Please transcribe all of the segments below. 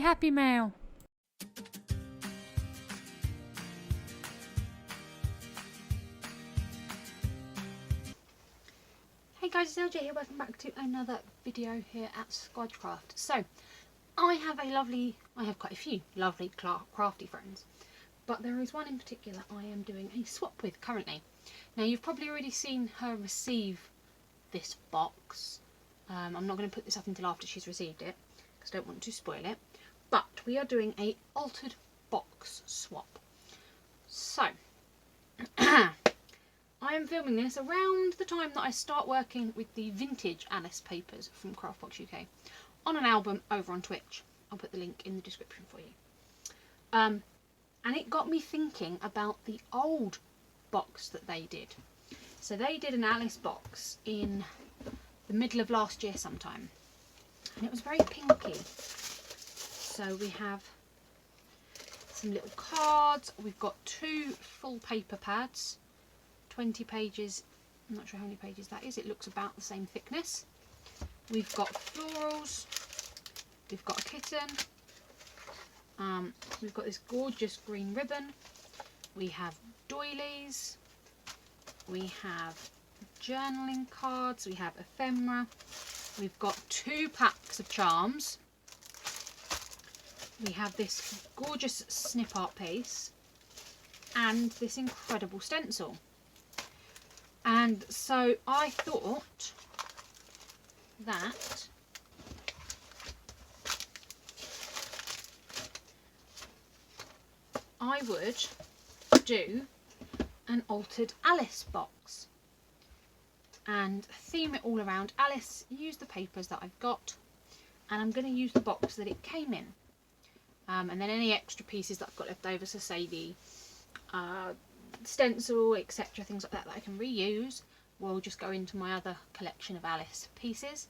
Happy Mail. Hey guys, it's LJ here, welcome back to another video here at Squdge Craft. So, I have quite a few lovely crafty friends, but there is one in particular I am doing a swap with currently. Now you've probably already seen her receive this box. I'm not going to put this up until after she's received it, because I don't want to spoil it. But we are doing a altered box swap. So, I am filming this around the time that I start working with the vintage Alice papers from Craftbox UK on an album over on Twitch. I'll put the link in the description for you. And it got me thinking about the old box that they did. So they did an Alice box in the middle of last year sometime, and it was very pinky. So we have some little cards, we've got 2 full paper pads, 20 pages, I'm not sure how many pages that is, it looks about the same thickness. We've got florals, we've got a kitten, we've got this gorgeous green ribbon, we have doilies, we have journaling cards, we have ephemera, we've got 2 packs of charms, we have this gorgeous snip art piece, and this incredible stencil. And so I thought that I would do an altered Alice box and theme it all around Alice, use the papers that I've got, and I'm going to use the box that it came in. And then any extra pieces that I've got left over, so say the stencil, etc., things like that that I can reuse, will just go into my other collection of Alice pieces.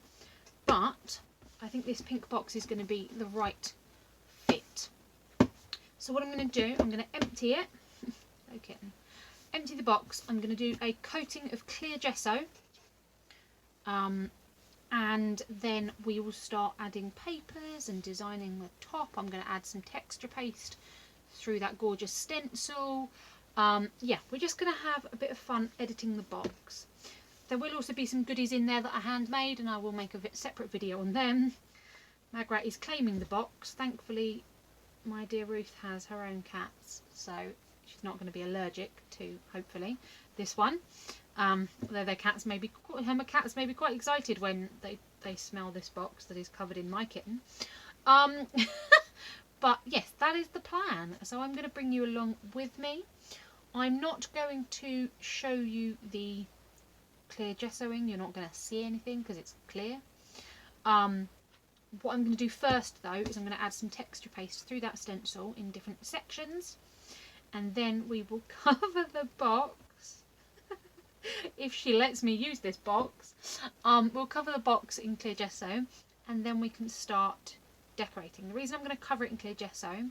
But I think this pink box is going to be the right fit. So what I'm going to do, I'm going to empty it. Okay, empty the box. I'm going to do a coating of clear gesso, and then we will start adding papers and designing the top. I'm going to add some texture paste through that gorgeous stencil. Yeah, we're just going to have a bit of fun editing the box. There will also be some goodies in there that are handmade, and I will make a separate video on them. Magrat is claiming the box. Thankfully, my dear Ruth has her own cats, so she's not going to be allergic to, hopefully, this one. Although her cats may be quite excited when they smell this box that is covered in my kitten. But yes, that is the plan. So I'm going to bring you along with me. I'm not going to show you the clear gessoing. You're not going to see anything because it's clear. What I'm going to do first though is I'm going to add some texture paste through that stencil in different sections, and then we will cover the box. If she lets me use this box, we'll cover the box in clear gesso, and then we can start decorating. The reason I'm going to cover it in clear gesso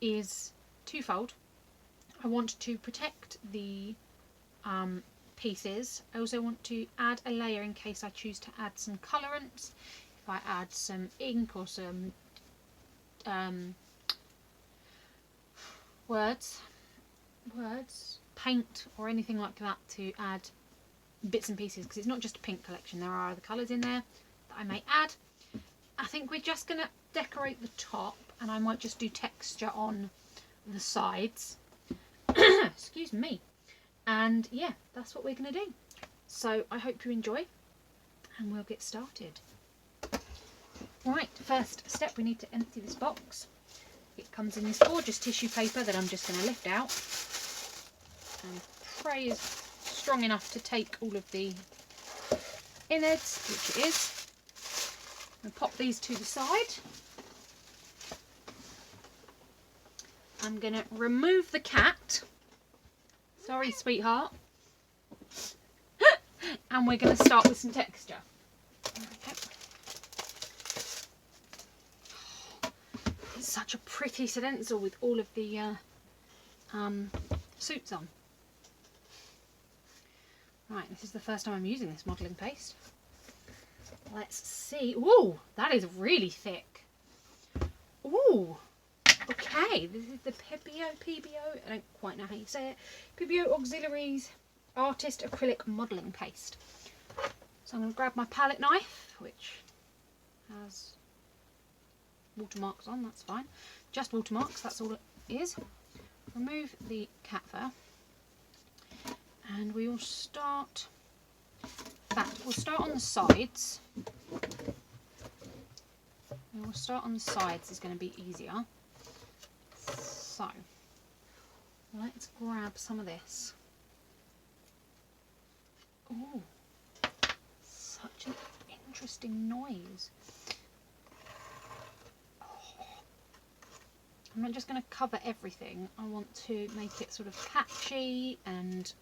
is twofold. I want to protect the pieces. I also want to add a layer in case I choose to add some colourants. If I add some ink or some paint or anything like that to add bits and pieces, because it's not just a pink collection, there are other colours in there that I may add. I think we're just going to decorate the top, and I might just do texture on the sides. Excuse me. And yeah, that's what we're going to do. So I hope you enjoy, and we'll get started. Right, first step, we need to empty this box. It comes in this gorgeous tissue paper that I'm just going to lift out and pray is strong enough to take all of the innards, which it is. And pop these to the side. I'm going to remove the cat. Sorry, sweetheart. And we're going to start with some texture. Okay. It's such a pretty stencil with all of the suits on. Right, this is the first time I'm using this modelling paste. Let's see. Ooh, that is really thick. Ooh, okay, this is the PBO, I don't quite know how you say it, PBO Auxiliaries Artist Acrylic Modelling Paste. So I'm going to grab my palette knife, which has watermarks on, that's fine. Just watermarks, that's all it is. Remove the cat fur. And we will start, in fact, we'll start on the sides. And we'll start on the sides, is going to be easier. So, let's grab some of this. Oh, such an interesting noise. Oh. I'm not just going to cover everything. I want to make it sort of patchy and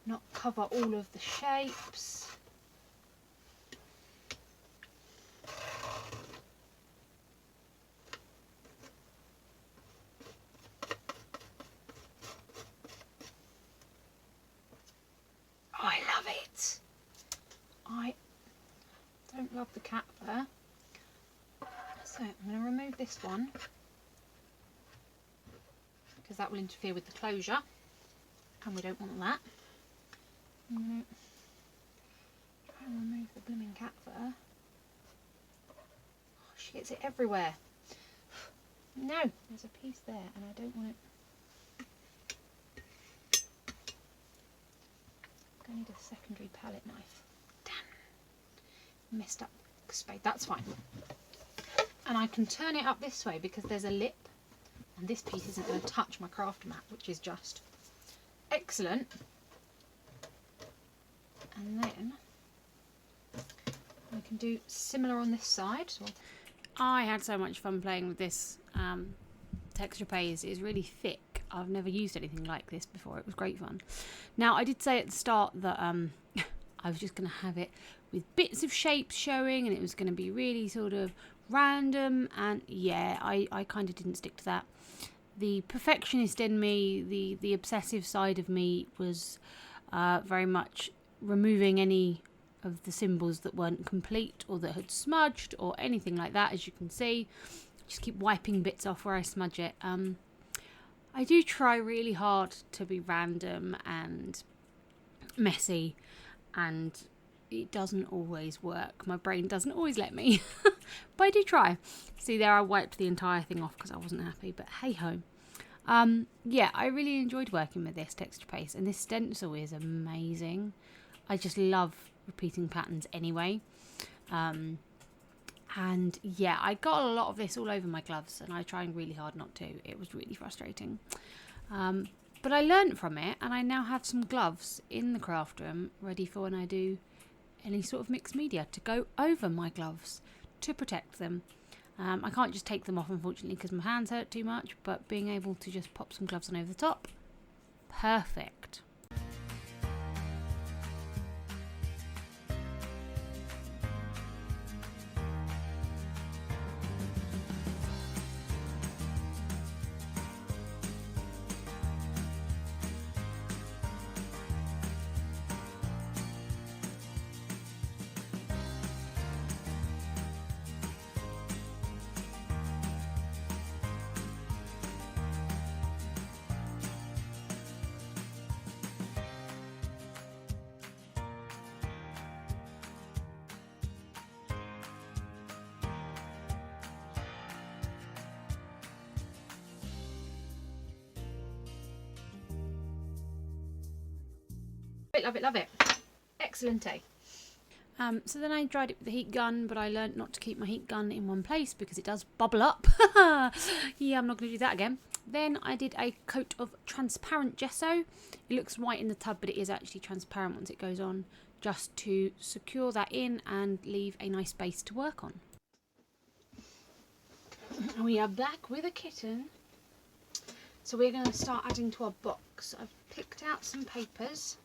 not cover all of the shapes. I love it. I don't love the cat fur. So I'm going to remove this one because that will interfere with the closure and we don't want that. I'm going to try and remove the blooming cat fur. Oh, she gets it everywhere. No, there's a piece there and I don't want it. I need a secondary palette knife. Damn. Messed up spade. That's fine. And I can turn it up this way because there's a lip and this piece isn't going to touch my craft mat, which is just excellent. And then I can do similar on this side. So I had so much fun playing with this texture paste. It's really thick. I've never used anything like this before. It was great fun. Now, I did say at the start that I was just going to have it with bits of shapes showing and it was going to be really sort of random, and yeah, I kind of didn't stick to that. The perfectionist in me, the obsessive side of me was very much removing any of the symbols that weren't complete or that had smudged or anything like that. As you can see, just keep wiping bits off where I smudge it. I do try really hard to be random and messy, and it doesn't always work. My brain doesn't always let me, but I do try. See there, I wiped the entire thing off because I wasn't happy, but hey ho. Yeah, I really enjoyed working with this texture paste, and this stencil is amazing. I just love repeating patterns anyway. And yeah, I got a lot of this all over my gloves and I tried really hard not to. It was really frustrating. But I learned from it and I now have some gloves in the craft room ready for when I do any sort of mixed media to go over my gloves to protect them. I can't just take them off, unfortunately, because my hands hurt too much, but being able to just pop some gloves on over the top, perfect. love it, love it. Excellent, eh? So then I dried it with the heat gun, but I learnt not to keep my heat gun in one place because it does bubble up. Yeah, I'm not going to do that again. Then I did a coat of transparent gesso. It looks white in the tub, but it is actually transparent once it goes on, just to secure that in and leave a nice base to work on. We are back with a kitten. So we're going to start adding to our box. I've picked out some papers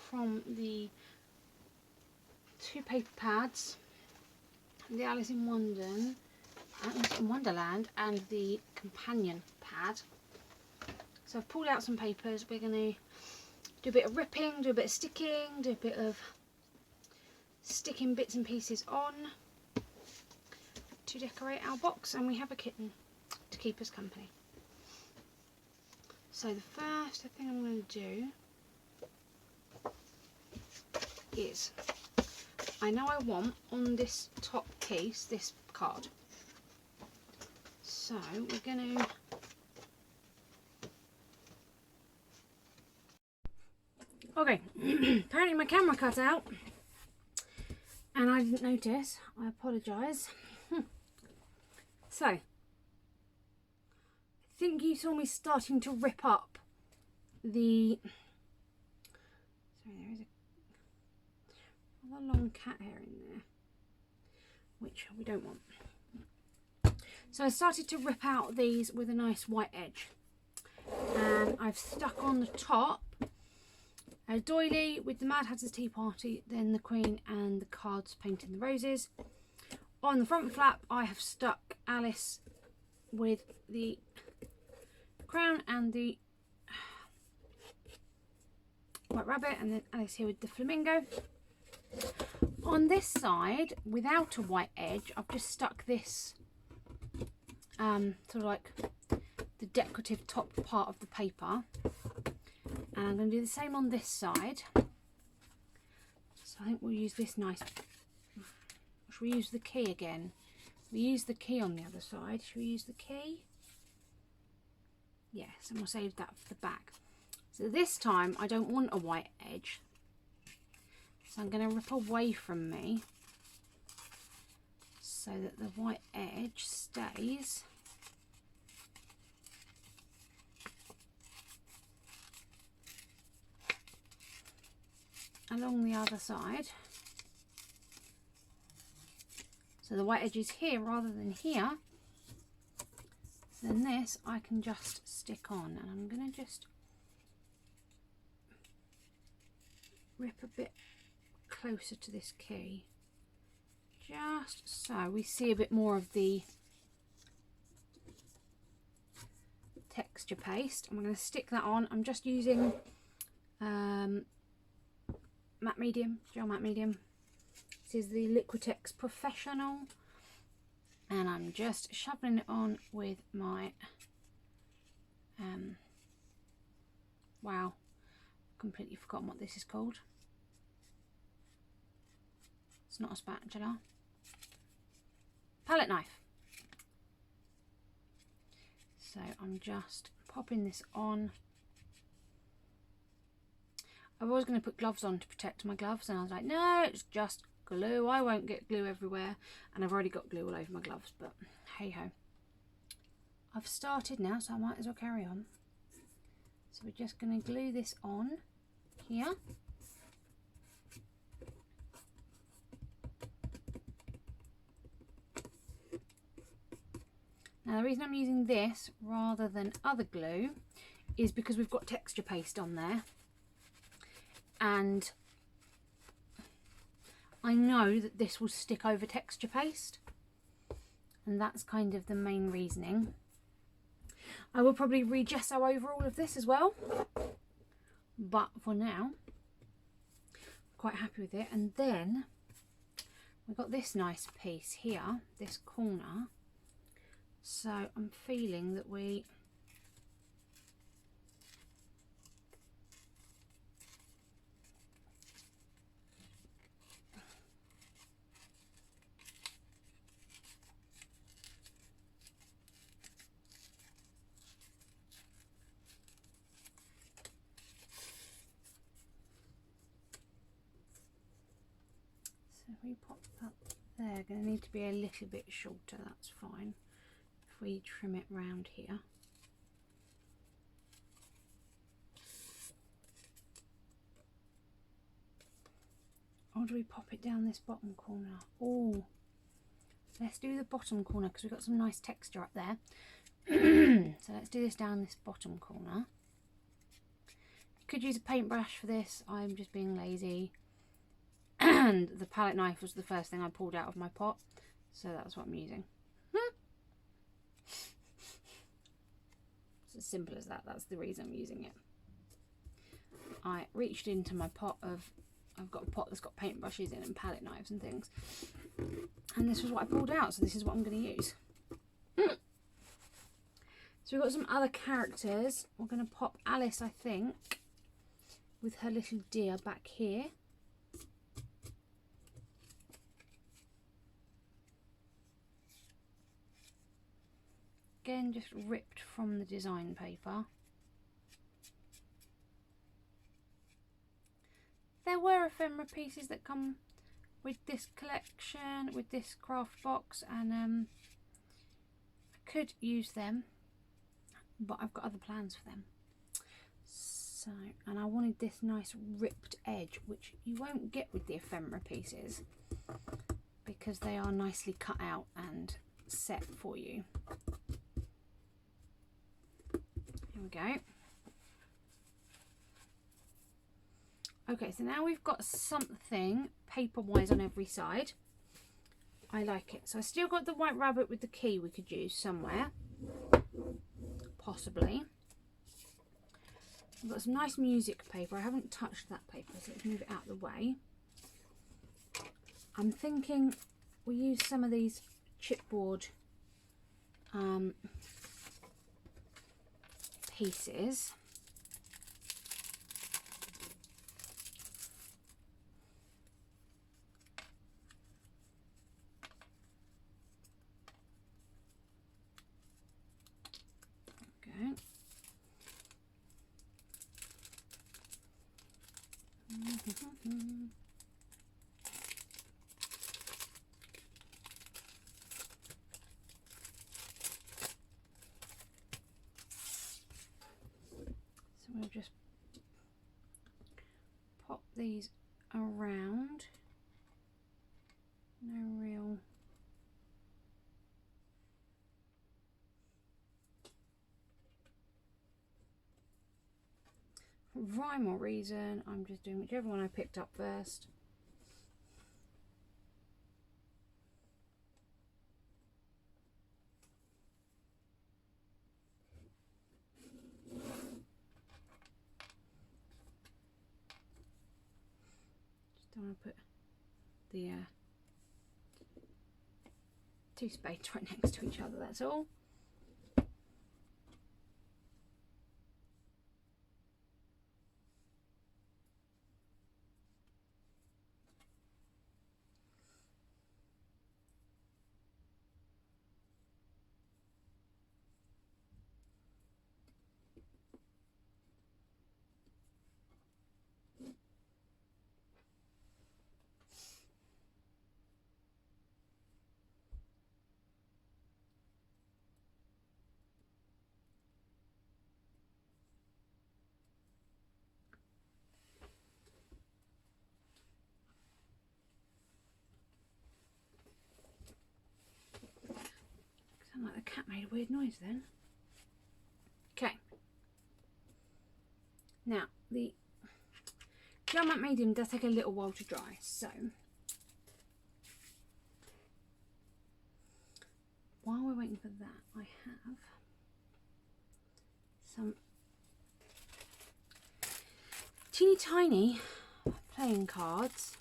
from the two paper pads, the Alice in Wonderland and the companion pad. So I've pulled out some papers. We're going to do a bit of ripping, do a bit of sticking, do a bit of sticking bits and pieces on. to decorate our box, and we have a kitten to keep us company. So the first thing I'm going to do is, I know I want on this top piece this card, so we're going to okay. Apparently my camera cut out and I didn't notice. I apologise. So I think you saw me starting to rip up the, sorry, there is a rather long cat hair in there, which we don't want. So I started to rip out these with a nice white edge, and I've stuck on the top a doily with the Mad Hatter's Tea Party, then the Queen and the cards painting the roses. On the front flap I have stuck Alice with the crown and the White Rabbit, and then Alice here with the flamingo. On this side, without a white edge, I've just stuck this sort of like the decorative top part of the paper, and I'm going to do the same on this side. So I think we'll use this nice, should we use the key again? We use the key on the other side. Should we use the key? Yes, and we'll save that for the back. So this time I don't want a white edge, so I'm going to rip away from me so that the white edge stays along the other side. So the white edge is here rather than here. Then this I can just stick on, and I'm going to just rip a bit closer to this key, just so we see a bit more of the texture paste. I'm going to stick that on. I'm just using matte medium, gel matte medium. This is the Liquitex Professional, and I'm just shoving it on with my wow, completely forgotten what this is called. It's not a spatula. Palette knife. So I'm just popping this on. I was going to put gloves on to protect my gloves, and I was like, no, it's just glue. I won't get glue everywhere, and I've already got glue all over my gloves, but hey ho. I've started now, so I might as well carry on. So we're just going to glue this on here. Now the reason I'm using this rather than other glue is because we've got texture paste on there, and I know that this will stick over texture paste, and that's kind of the main reasoning. I will probably re-gesso over all of this as well, but for now I'm quite happy with it. And then we've got this nice piece here, this corner, so I'm feeling that we pop that there. Going to need to be a little bit shorter, that's fine. If we trim it round here. Or do we pop it down this bottom corner? Oh, let's do the bottom corner because we've got some nice texture up there. So let's do this down this bottom corner. You could use a paintbrush for this. I'm just being lazy. And the palette knife was the first thing I pulled out of my pot, so that's what I'm using. It's as simple as that. That's the reason I'm using it. I reached into my pot of I've got a pot that's got paintbrushes in and palette knives and things. And this was what I pulled out, so this is what I'm going to use. So we've got some other characters. We're going to pop Alice, I think, with her little deer back here. Again, just ripped from the design paper. There were ephemera pieces that come with this collection, with this craft box, and I could use them, but I've got other plans for them. So, and I wanted this nice ripped edge, which you won't get with the ephemera pieces because they are nicely cut out and set for you. Here we go. Okay, so now we've got something paper-wise on every side. I like it. So I still got the white rabbit with the key we could use somewhere. Possibly. I've got some nice music paper. I haven't touched that paper, so let's move it out of the way. I'm thinking we use some of these chipboard pieces. Okay. So we'll just pop these around. No real rhyme or reason. I'm just doing whichever one I picked up first. Just don't want to put the two spades right next to each other, that's all. Sound like the cat made a weird noise then. Okay. Now, the gel matte medium does take a little while to dry, so while we're waiting for that, I have some teeny tiny playing cards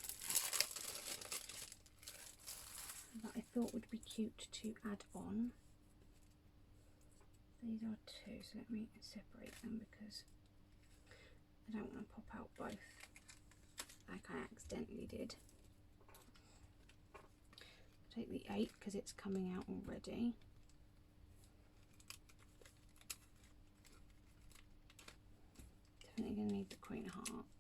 that I thought would be cute to add on. These are two, so let me separate them because I don't want to pop out both like I accidentally did. Take the 8 because it's coming out already. Definitely going to need the Queen of Hearts.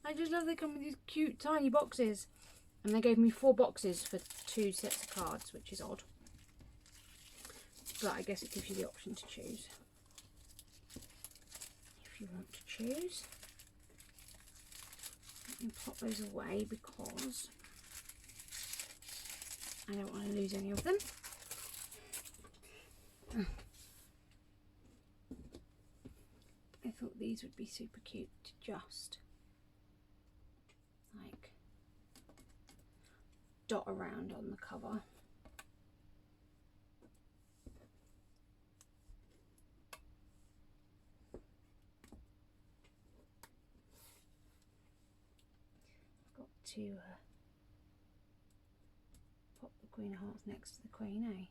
I just love they come with these cute tiny boxes, and they gave me 4 boxes for 2 sets of cards, which is odd, but I guess it gives you the option to choose if you want to choose. Let me pop those away because I don't want to lose any of them. I thought these would be super cute to just like dot around on the cover. I've got to pop the Queen of Hearts next to the Queen, eh?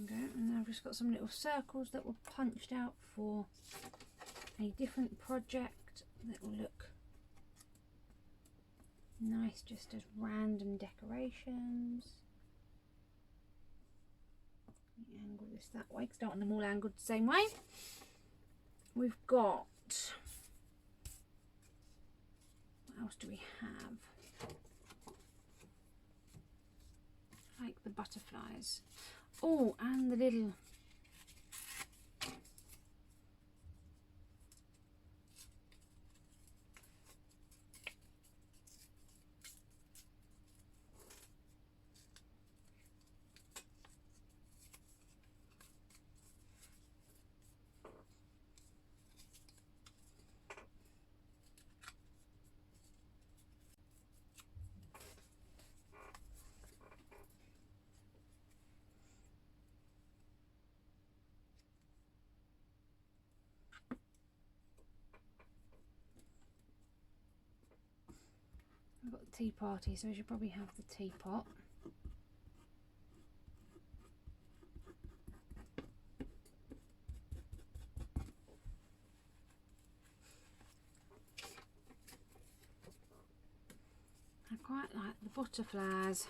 Okay, and then I've just got some little circles that were punched out for a different project that will look nice just as random decorations. Angle this that way because I don't want them all angled the same way. We've got, what else do we have? I like the butterflies. Oh, and the little I've got the tea party, so I should probably have the teapot. I quite like the butterflies.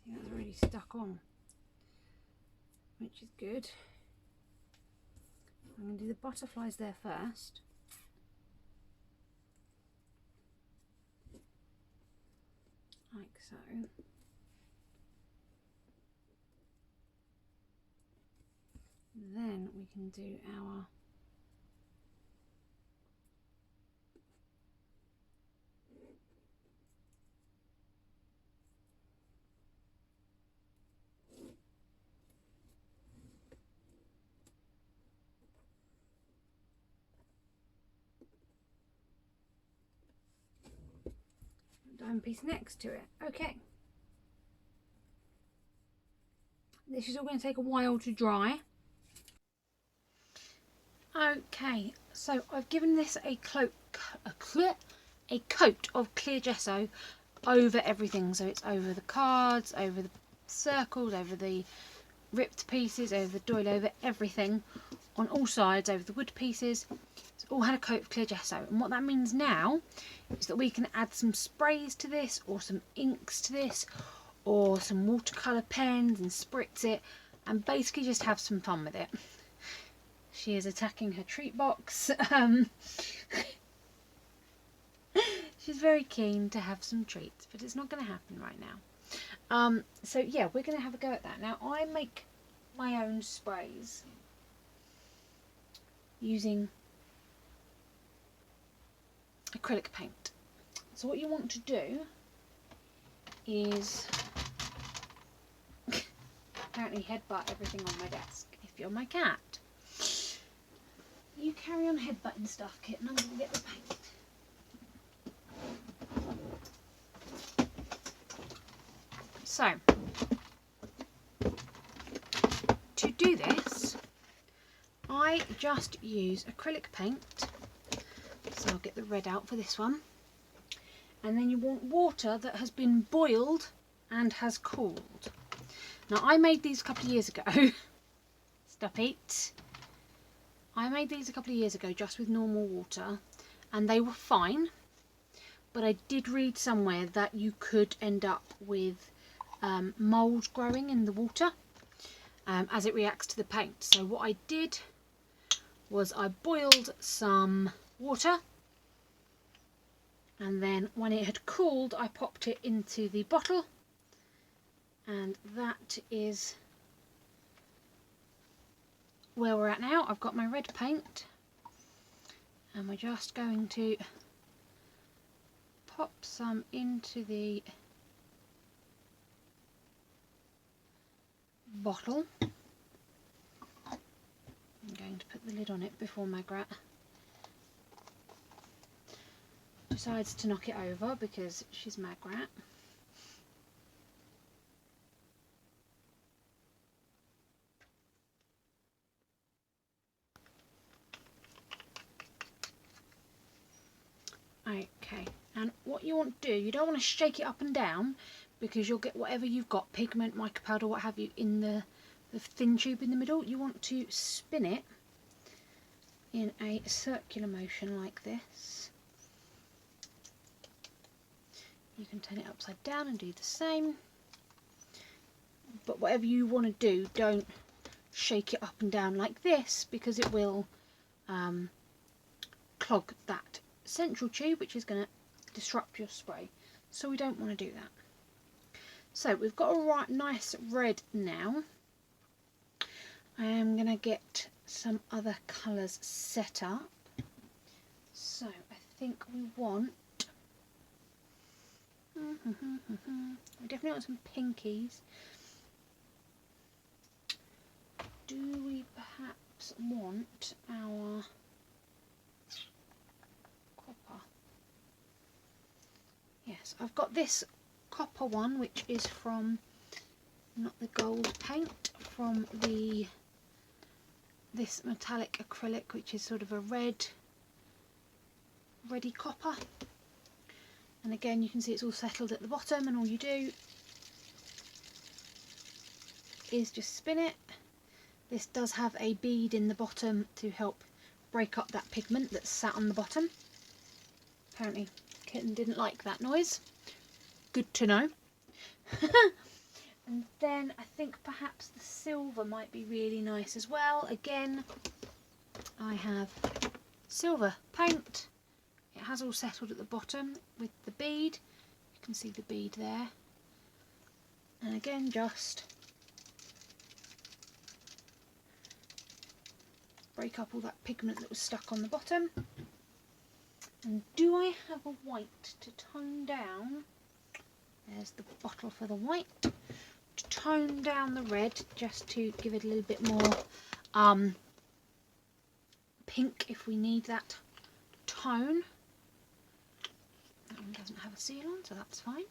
That's really stuck on, which is good. I'm going to do the butterflies there first. Like so. Then we can do our diamond piece next to it. Okay. This is all going to take a while to dry. Okay, so I've given this a coat of clear gesso over everything. So it's over the cards, over the circles, over the ripped pieces, over the doily, over everything on all sides, over the wood pieces. It's all had a coat of clear gesso, and what that means now is that we can add some sprays to this, or some inks to this, or some watercolour pens and spritz it, and basically just have some fun with it. She is attacking her treat box. She's very keen to have some treats, but it's not going to happen right now. So yeah, we're going to have a go at that. Now I make my own sprays using acrylic paint. So what you want to do is apparently headbutt everything on my desk. If you're my cat, you carry on headbutting stuff, Kit, and I'm going to get the paint. So, to do this, I just use acrylic paint. So I'll get the red out for this one. And then you want water that has been boiled and has cooled. Now I made these a couple of years ago. Stop it. I made these a couple of years ago just with normal water and they were fine. But I did read somewhere that you could end up with mould growing in the water as it reacts to the paint. So what I did was I boiled some water, and then when it had cooled I popped it into the bottle, and that is where we're at now. I've got my red paint and we're just going to pop some into the bottle. I'm going to put the lid on it before Magrat decides to knock it over because she's Magrat. Okay, and what you want to do, you don't want to shake it up and down because you'll get whatever you've got, pigment, mica powder, what have you, in the thin tube in the middle. You want to spin it in a circular motion like this. You can turn it upside down and do the same, but whatever you want to do, don't shake it up and down like this because it will clog that central tube, which is going to disrupt your spray, so we don't want to do that. So we've got a nice red now. I am going to get some other colours set up. So I think we want we definitely want some pinkies. Do we perhaps want our copper? Yes, I've got this copper one, which is from, not the gold paint, from this metallic acrylic, which is sort of a reddy copper. And again, you can see it's all settled at the bottom, and all you do is just spin it. This does have a bead in the bottom to help break up that pigment that's sat on the bottom. Apparently Kitten didn't like that noise. Good to know. And then I think perhaps the silver might be really nice as well. Again, I have silver paint. It has all settled at the bottom with the bead. You can see the bead there. And again, just break up all that pigment that was stuck on the bottom. And do I have a white to tone down? There's the bottle for the white. To tone down the red, just to give it a little bit more pink if we need that tone. That one doesn't have a seal on, so that's fine.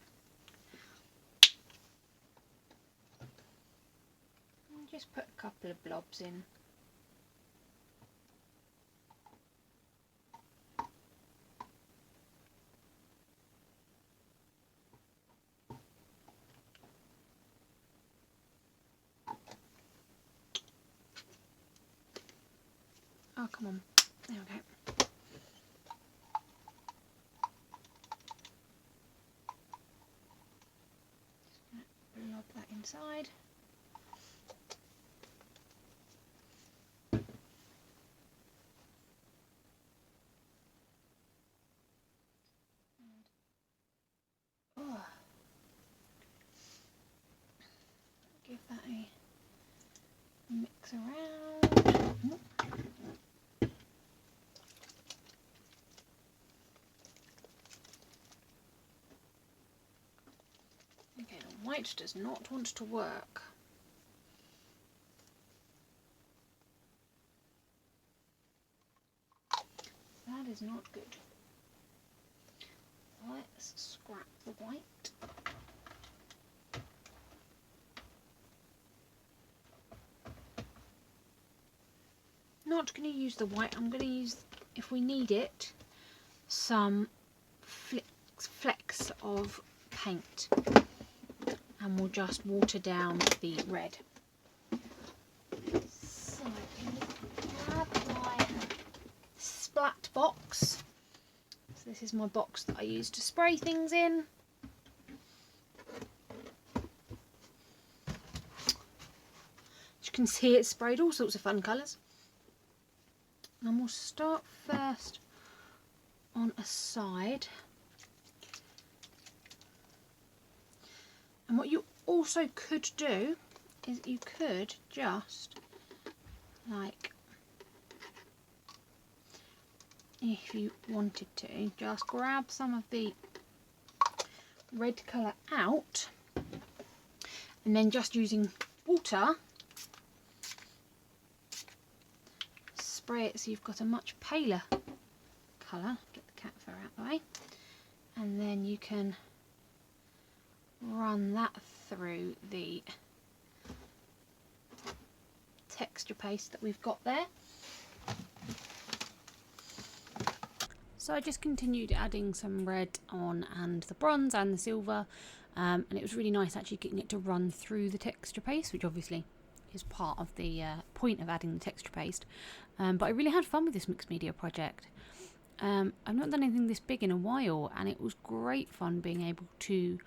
And just put a couple of blobs in. Oh, come on. There we go. Just going to lob that inside. Oh. that a mix around. Okay, the white does not want to work. That is not good. Let's scrap the white. Not going to use the white, I'm going to use, if we need it, some flecks of paint, and we'll just water down the red. So grab my splat box. So this is my box that I use to spray things in. As you can see, it's sprayed all sorts of fun colours. And we'll start first on a side. And what you also could do is you could just, like, if you wanted to, just grab some of the red colour out and then just using water spray it so you've got a much paler colour. Get the cat fur out of the way, and then you can run that through the texture paste that we've got there. So I just continued adding some red on and the bronze and the silver, and it was really nice actually getting it to run through the texture paste, which obviously is part of the point of adding the texture paste. But I really had fun with this mixed media project. I've not done anything this big in a while, and it was great fun being able to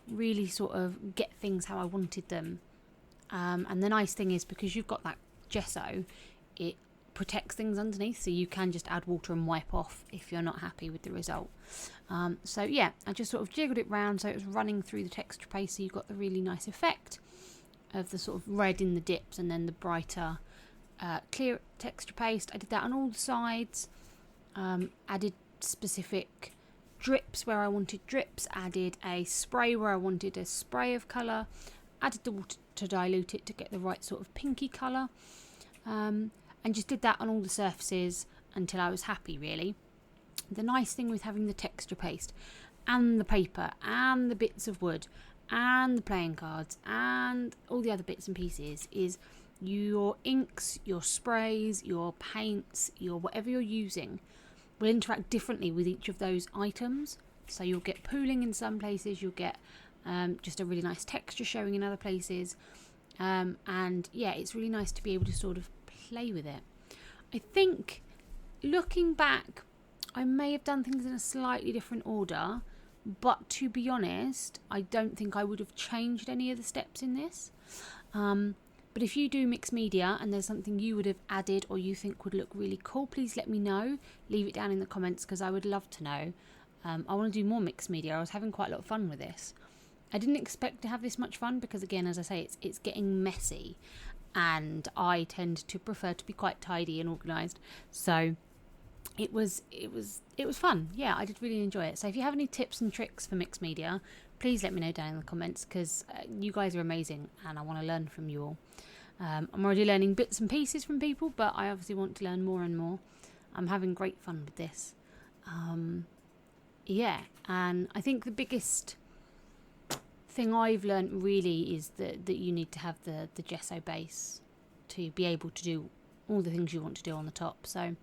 really sort of get things how I wanted them. And the nice thing is, because you've got that gesso, it protects things underneath, so you can just add water and wipe off if you're not happy with the result. So yeah, I just sort of jiggled it round so it was running through the texture paste, so you got the really nice effect of the sort of red in the dips and then the brighter clear texture paste. I did that on all the sides, added specific drips where I wanted drips, added a spray where I wanted a spray of colour, added the water to dilute it to get the right sort of pinky colour, and just did that on all the surfaces until I was happy, really. The nice thing with having the texture paste and the paper and the bits of wood and the playing cards and all the other bits and pieces is your inks, your sprays, your paints, your whatever you're using will interact differently with each of those items. So you'll get pooling in some places, you'll get just a really nice texture showing in other places, and yeah, it's really nice to be able to sort of play with it. I think looking back, I may have done things in a slightly different order, but to be honest, I don't think I would have changed any of the steps in this. But if you do mixed media and there's something you would have added or you think would look really cool, please let me know. Leave it down in the comments because I would love to know. I want to do more mixed media. I was having quite a lot of fun with this. I didn't expect to have this much fun because, again, as I say, it's getting messy, and I tend to prefer to be quite tidy and organised. So it was fun. Yeah, I did really enjoy it. So if you have any tips and tricks for mixed media, please let me know down in the comments because you guys are amazing and I want to learn from you all. I'm already learning bits and pieces from people, but I obviously want to learn more and more. I'm having great fun with this. Yeah, and I think the biggest thing I've learned really is that you need to have the gesso base to be able to do all the things you want to do on the top. So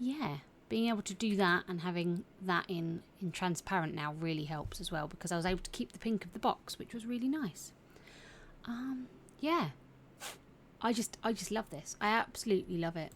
yeah, being able to do that and having that in transparent now really helps as well, because I was able to keep the pink of the box, which was really nice. Yeah, I just love this. I absolutely love it.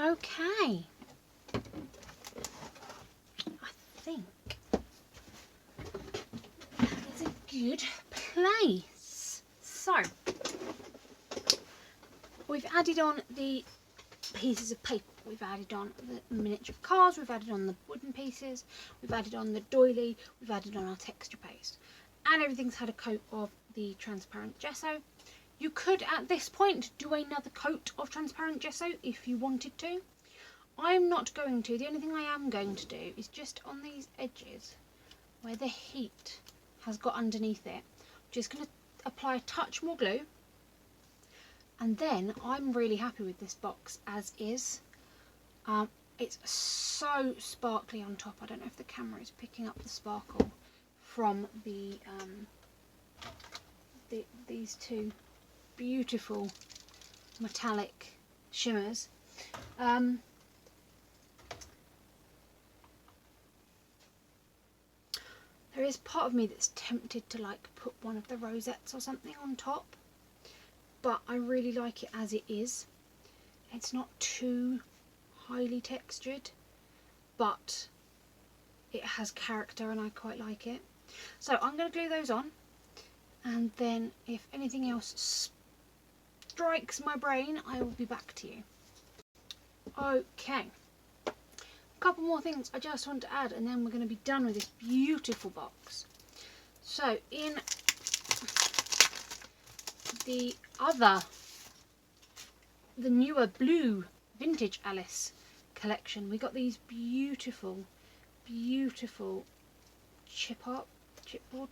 Okay. I think that is a good place. So, we've added on the pieces of paper, we've added on the miniature cars, we've added on the wooden pieces, we've added on the doily, we've added on our texture paste, and everything's had a coat of the transparent gesso. You could at this point do another coat of transparent gesso if you wanted to. I'm not going to. The only thing I am going to do is just on these edges where the heat has got underneath it, just going to apply a touch more glue. And then I'm really happy with this box as is. It's so sparkly on top. I don't know if the camera is picking up the sparkle from these two beautiful metallic shimmers. There is part of me that's tempted to like put one of the rosettes or something on top, but I really like it as it is. It's not too highly textured, but it has character and I quite like it. So I'm going to glue those on, and then if anything else strikes my brain, I will be back to you. Okay, a couple more things I just want to add, and then we're going to be done with this beautiful box. So in the newer blue vintage Alice collection, we got these beautiful chipboard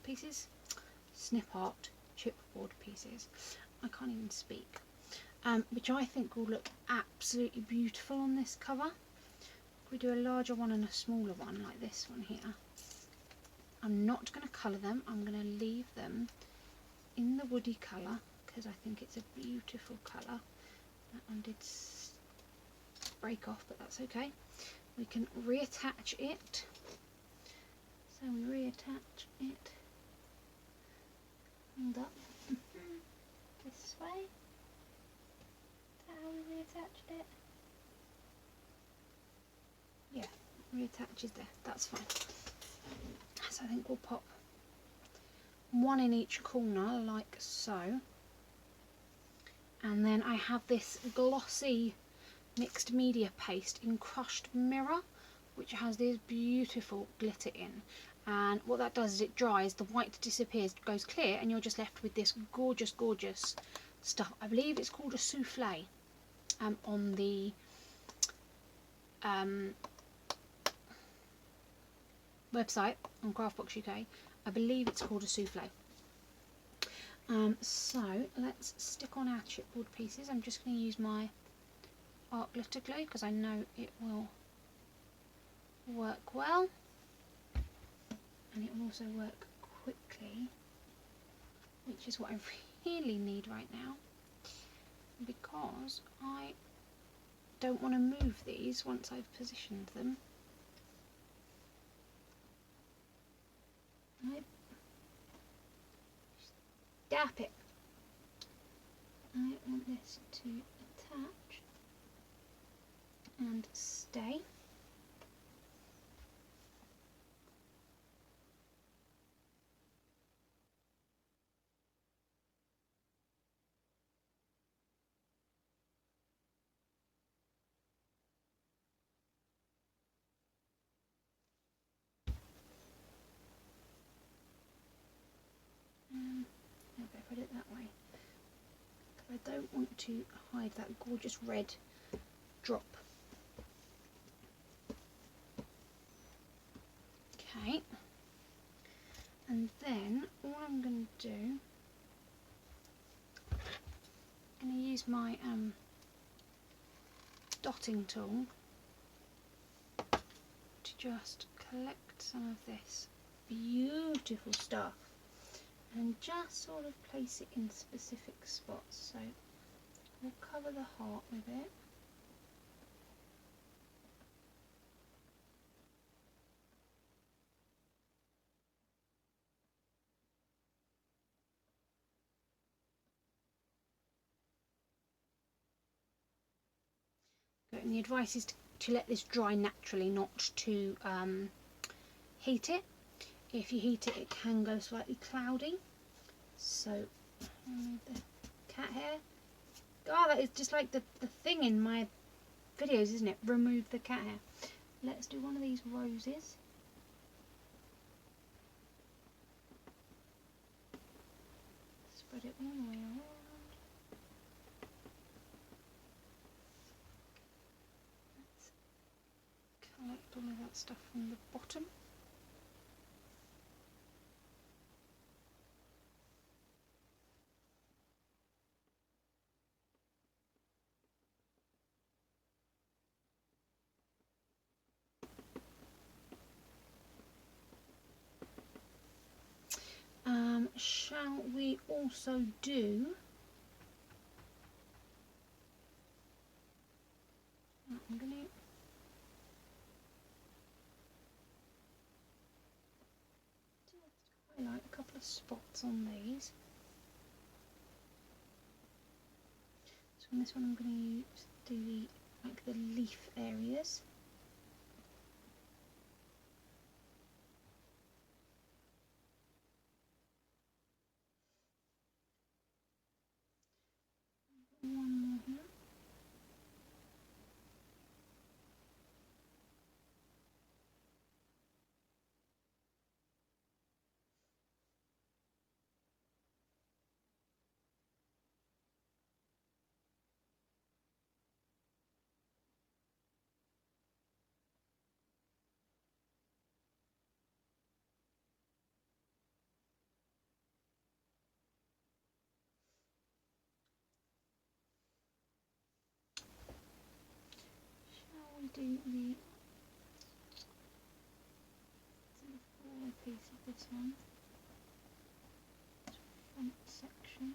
pieces, snip art chipboard pieces. I can't even speak. Which I think will look absolutely beautiful on this cover. We do a larger one and a smaller one like this one here. I'm not going to colour them. I'm going to leave them in the woody colour because I think it's a beautiful colour. That one did break off, but that's okay. We can reattach it. So we reattach it. Hold up. This way. Is that how we reattached it? Yeah, reattaches there. That's fine. So I think we'll pop one in each corner like so. And then I have this glossy mixed media paste in crushed mirror, which has this beautiful glitter in. And what that does is it dries, the white disappears, goes clear, and you're just left with this gorgeous stuff. I believe it's called a souffle on the website on Craftbox UK. I believe it's called a souffle. So let's stick on our chipboard pieces. I'm just going to use my art glitter glue because I know it will work well, and it will also work quickly, which is what I really need right now, because I don't want to move these once I've positioned them. Right. Dap it. I want this to attach and stay. Okay, put it that way. I don't want to hide that gorgeous red drop. Okay, and then all I'm going to do, I'm going to use my dotting tool to just collect some of this beautiful stuff and just sort of place it in specific spots. So we'll cover the heart with it. And the advice is to let this dry naturally, not to heat it. If you heat it, it can go slightly cloudy. So remove the cat hair. Oh, that is just like the thing in my videos, isn't it? Remove the cat hair. Let's do one of these roses. Spread it all the way around. Let's collect all of that stuff from the bottom. Shall we also do I'm going to highlight a couple of spots on these. So on this one I'm going to do the leaf areas. One more here. Shall we do the forward piece of this one? Front section.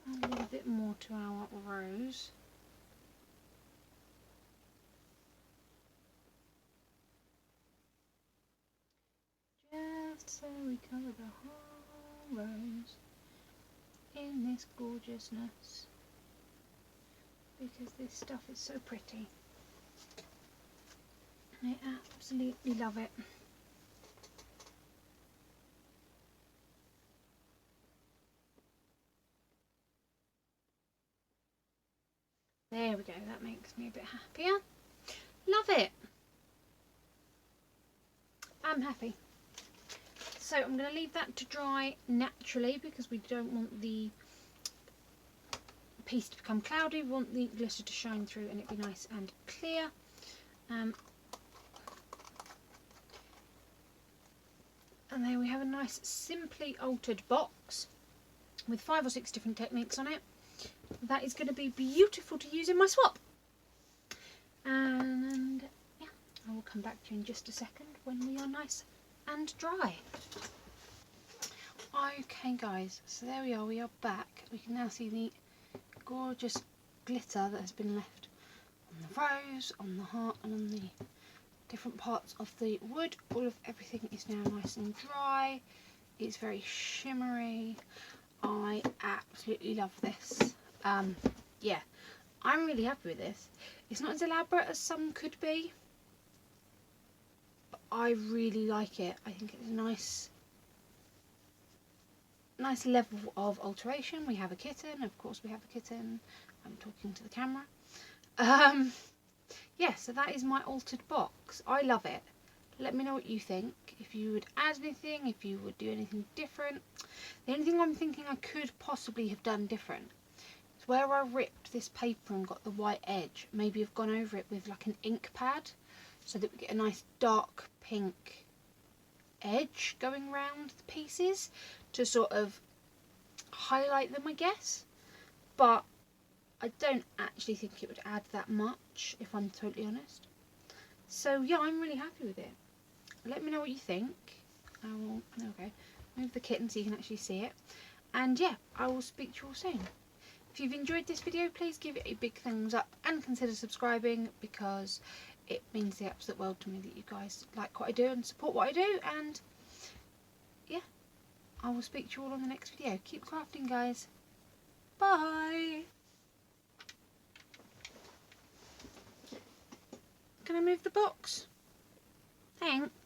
Add a little bit more to our rose. Just so we cover the whole rose in this gorgeousness, because this stuff is so pretty. I absolutely love it. There we go, that makes me a bit happier. Love it. I'm happy. So I'm going to leave that to dry naturally, because we don't want the piece to become cloudy. We want the glitter to shine through and it be nice and clear. And there we have a nice simply altered box with 5 or 6 different techniques on it. That is going to be beautiful to use in my swap. And yeah, I will come back to you in just a second when we are nice and dry. Okay guys, so there we are back. We can now see the gorgeous glitter that has been left on the rose, on the heart and on the different parts of the wood. All of everything is now nice and dry. It's very shimmery. I absolutely love this. Yeah, I'm really happy with this. It's not as elaborate as some could be, but I really like it. I think it's a nice level of alteration. We have a kitten, of course we have a kitten. I'm talking to the camera. Yeah, so that is my altered box. I love it. Let me know what you think. If you would add anything, if you would do anything different. The only thing I'm thinking I could possibly have done different is where I ripped this paper and got the white edge. Maybe I've gone over it with like an ink pad so that we get a nice dark pink edge going around the pieces to sort of highlight them, I guess. But I don't actually think it would add that much, if I'm totally honest. So yeah, I'm really happy with it. Let me know what you think. I will, okay, move the kitten so you can actually see it. And yeah, I will speak to you all soon. If you've enjoyed this video, please give it a big thumbs up and consider subscribing, because it means the absolute world to me that you guys like what I do and support what I do. And yeah, I will speak to you all on the next video. Keep crafting, guys. Bye. Can I move the box? Thanks.